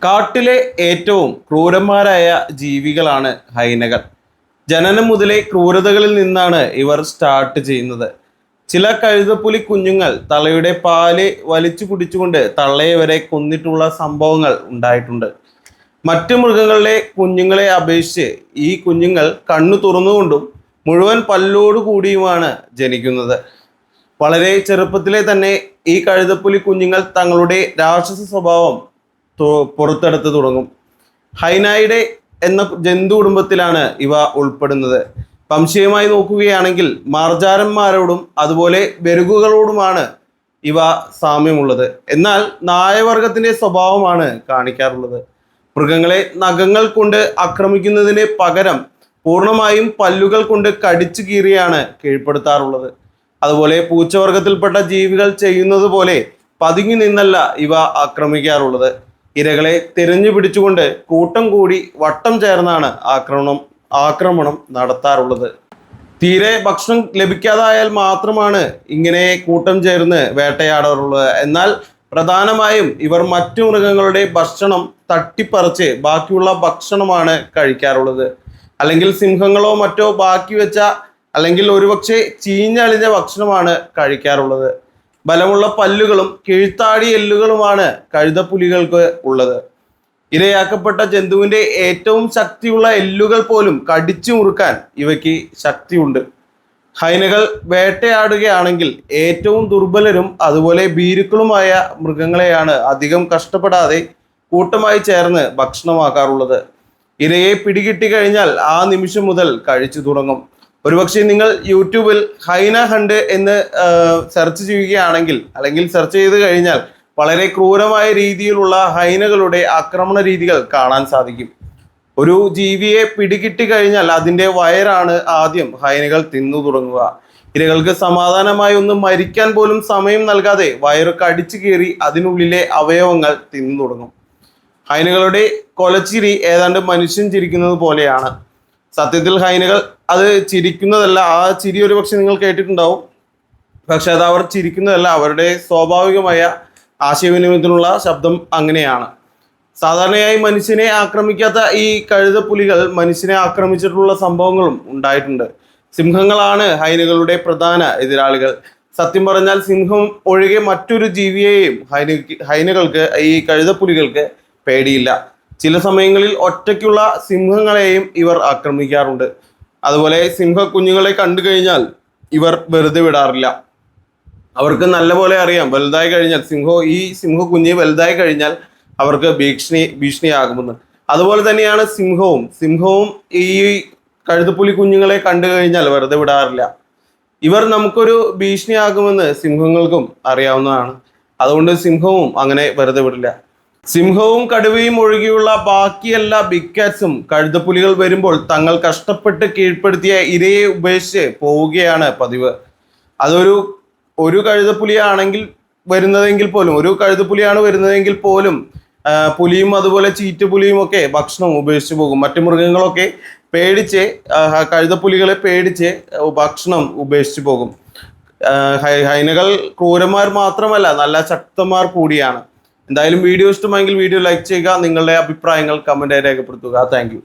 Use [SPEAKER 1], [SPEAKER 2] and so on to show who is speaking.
[SPEAKER 1] കാട്ടിലെ ഏറ്റവും ക്രൂരന്മാരായ ജീവികളാണ് ഹൈനകൾ. ജനനം മുതലേ ക്രൂരതകളിൽ നിന്നാണ് ഇവർ സ്റ്റാർട്ട് ചെയ്യുന്നത്. ചില കഴുതപ്പുലി കുഞ്ഞുങ്ങൾ തള്ളയുടെ പാല് വലിച്ചു കുടിച്ചുകൊണ്ട് തള്ളയെ വരെ കൊന്നിട്ടുള്ള സംഭവങ്ങൾ ഉണ്ടായിട്ടുണ്ട്. മറ്റു മൃഗങ്ങളിലെ കുഞ്ഞുങ്ങളെ അപേക്ഷിച്ച് ഈ കുഞ്ഞുങ്ങൾ കണ്ണു തുറന്നുകൊണ്ടും മുഴുവൻ പല്ലോടു കൂടിയുമാണ് ജനിക്കുന്നത്. വളരെ ചെറുപ്പത്തിലെ തന്നെ ഈ കഴുതപ്പുലി കുഞ്ഞുങ്ങൾ തങ്ങളുടെ രാക്ഷസ സ്വഭാവം പുറത്തെടുത്ത് തുടങ്ങും. ഹൈനൈഡെ എന്ന ജന്തു കുടുംബത്തിലാണ് ഇവ ഉൾപ്പെടുന്നത്. വംശീയമായി നോക്കുകയാണെങ്കിൽ മാർജാരന്മാരോടും അതുപോലെ ബെരുകുകളോടുമാണ് ഇവ സാമ്യമുള്ളത്. എന്നാൽ നായവർഗത്തിന്റെ സ്വഭാവമാണ് കാണിക്കാറുള്ളത്. മൃഗങ്ങളെ നഖങ്ങൾ കൊണ്ട് ആക്രമിക്കുന്നതിന് പകരം പൂർണ്ണമായും പല്ലുകൾ കൊണ്ട് കടിച്ചു കീറിയാണ് കീഴ്പ്പെടുത്താറുള്ളത്. അതുപോലെ പൂച്ചവർഗത്തിൽപ്പെട്ട ജീവികൾ ചെയ്യുന്നത് പോലെ പതുങ്ങി നിന്നല്ല ഇവ ആക്രമിക്കാറുള്ളത്. ഇരകളെ തിരഞ്ഞു പിടിച്ചുകൊണ്ട് കൂട്ടം കൂടി വട്ടം ചേർന്നാണ് ആക്രമണം നടത്താറുള്ളത്. തീരെ ഭക്ഷണം ലഭിക്കാതായാൽ മാത്രമാണ് ഇങ്ങനെ കൂട്ടം ചേർന്ന് വേട്ടയാടാറുള്ളത്. എന്നാൽ പ്രധാനമായും ഇവർ മറ്റു മൃഗങ്ങളുടെ ഭക്ഷണം തട്ടിപ്പറിച്ച് ബാക്കിയുള്ള ഭക്ഷണമാണ് കഴിക്കാറുള്ളത്. അല്ലെങ്കിൽ സിംഹങ്ങളോ മറ്റോ ബാക്കി വെച്ച അല്ലെങ്കിൽ ഒരുപക്ഷെ ചീഞ്ഞളിഞ്ഞ ഭക്ഷണമാണ് കഴിക്കാറുള്ളത്. ബലമുള്ള പല്ലുകളും കീഴ്ത്താടി എല്ലുകളുമാണ് കഴുതപ്പുലികൾക്ക് ഉള്ളത്. ഇരയാക്കപ്പെട്ട ജന്തുവിന്റെ ഏറ്റവും ശക്തിയുള്ള എല്ലുകൾ പോലും കടിച്ചു മുറുക്കാൻ ഇവയ്ക്ക് ശക്തിയുണ്ട്. ഹൈനകൾ വേട്ടയാടുകയാണെങ്കിൽ ഏറ്റവും ദുർബലരും അതുപോലെ ഭീരുക്കളുമായ മൃഗങ്ങളെയാണ് അധികം കഷ്ടപ്പെടാതെ കൂട്ടമായി ചേർന്ന് ഭക്ഷണമാക്കാറുള്ളത്. ഇരയെ പിടികിട്ടി കഴിഞ്ഞാൽ ആ നിമിഷം മുതൽ കഴിച്ചു തുടങ്ങും. ഒരുപക്ഷെ നിങ്ങൾ യൂട്യൂബിൽ ഹൈന ഹണ്ട് എന്ന് സെർച്ച് ചെയ്യുകയാണെങ്കിൽ അല്ലെങ്കിൽ സെർച്ച് ചെയ്ത് കഴിഞ്ഞാൽ വളരെ ക്രൂരമായ രീതിയിലുള്ള ഹൈനകളുടെ ആക്രമണ രീതികൾ കാണാൻ സാധിക്കും. ഒരു ജീവിയെ പിടികിട്ടി കഴിഞ്ഞാൽ അതിൻ്റെ വയറാണ് ആദ്യം ഹൈനകൾ തിന്നു തുടങ്ങുക. ഇരകൾക്ക് സമാധാനമായി ഒന്ന് മരിക്കാൻ പോലും സമയം നൽകാതെ വയറ് കടിച്ചു കീറി അതിനുള്ളിലെ അവയവങ്ങൾ തിന്നു തുടങ്ങും. ഹൈനകളുടെ കൊലച്ചിരി ഏതാണ്ട് മനുഷ്യൻ ചിരിക്കുന്നത് പോലെയാണ്. സത്യത്തിൽ ഹൈനകൾ അത് ചിരിക്കുന്നതല്ല. ആ ചിരി ഒരു പക്ഷെ നിങ്ങൾ കേട്ടിട്ടുണ്ടാവും. പക്ഷെ അത് അവർ ചിരിക്കുന്നതല്ല. അവരുടെ സ്വാഭാവികമായ ആശയവിനിമയത്തിനുള്ള ശബ്ദം അങ്ങനെയാണ്. സാധാരണയായി മനുഷ്യനെ ആക്രമിക്കാത്ത ഈ കഴുതപ്പുലികൾ മനുഷ്യനെ ആക്രമിച്ചിട്ടുള്ള സംഭവങ്ങളും ഉണ്ടായിട്ടുണ്ട്. സിംഹങ്ങളാണ് ഹൈനകളുടെ പ്രധാന എതിരാളികൾ. സത്യം പറഞ്ഞാൽ സിംഹം ഒഴികെ മറ്റൊരു ജീവിയെയും ഹൈനകൾക്ക് ഈ കഴുതപ്പുലികൾക്ക് പേടിയില്ല. ചില സമയങ്ങളിൽ ഒറ്റയ്ക്കുള്ള സിംഹങ്ങളെയും ഇവർ ആക്രമിക്കാറുണ്ട്. അതുപോലെ സിംഹ കുഞ്ഞുങ്ങളെ കണ്ടു കഴിഞ്ഞാൽ ഇവർ വെറുതെ വിടാറില്ല. അവർക്ക് നല്ലപോലെ അറിയാം വലുതായി കഴിഞ്ഞാൽ ഈ സിംഹ കുഞ്ഞ് വലുതായി കഴിഞ്ഞാൽ അവർക്ക് ഭീഷണിയാകുമെന്ന്. അതുപോലെ തന്നെയാണ് സിംഹവും ഈ കഴുതപ്പുലി കുഞ്ഞുങ്ങളെ കണ്ടു കഴിഞ്ഞാൽ വെറുതെ വിടാറില്ല. ഇവർ നമുക്കൊരു ഭീഷണിയാകുമെന്ന് സിംഹങ്ങൾക്കും അറിയാവുന്നതാണ്. അതുകൊണ്ട് സിംഹവും അങ്ങനെ വെറുതെ വിടില്ല. സിംഹവും കടുവയും ഒഴികെയുള്ള ബാക്കി എല്ലാ ബിഗ് കാറ്റ്സും കഴുതപ്പുലികൾ വരുമ്പോൾ തങ്ങൾ കഷ്ടപ്പെട്ട് കീഴ്പ്പെടുത്തിയ ഇരയെ ഉപേക്ഷിച്ച് പോവുകയാണ് പതിവ്. ഒരു കഴുതപ്പുലിയാണെങ്കിൽ ഒരു കഴുതപ്പുലിയാണ് വരുന്നതെങ്കിൽ പോലും പുലിയും അതുപോലെ ചീറ്റുപുലിയും ഒക്കെ ഭക്ഷണം ഉപേക്ഷിച്ച് പോകും. മറ്റു മൃഗങ്ങളൊക്കെ പേടിച്ച് കഴുതപ്പുലികളെ പേടിച്ച് ഭക്ഷണം ഉപേക്ഷിച്ച് പോകും. ഹൈനകൾ ക്രൂരന്മാർ മാത്രമല്ല, നല്ല ശക്തന്മാർ കൂടിയാണ്. എന്തായാലും വീഡിയോ ഇഷ്ടമായെങ്കിൽ വീഡിയോ ലൈക്ക് ചെയ്യുക. നിങ്ങളുടെ അഭിപ്രായങ്ങൾ കമന്റായി രേഖപ്പെടുത്തുക. Thank you.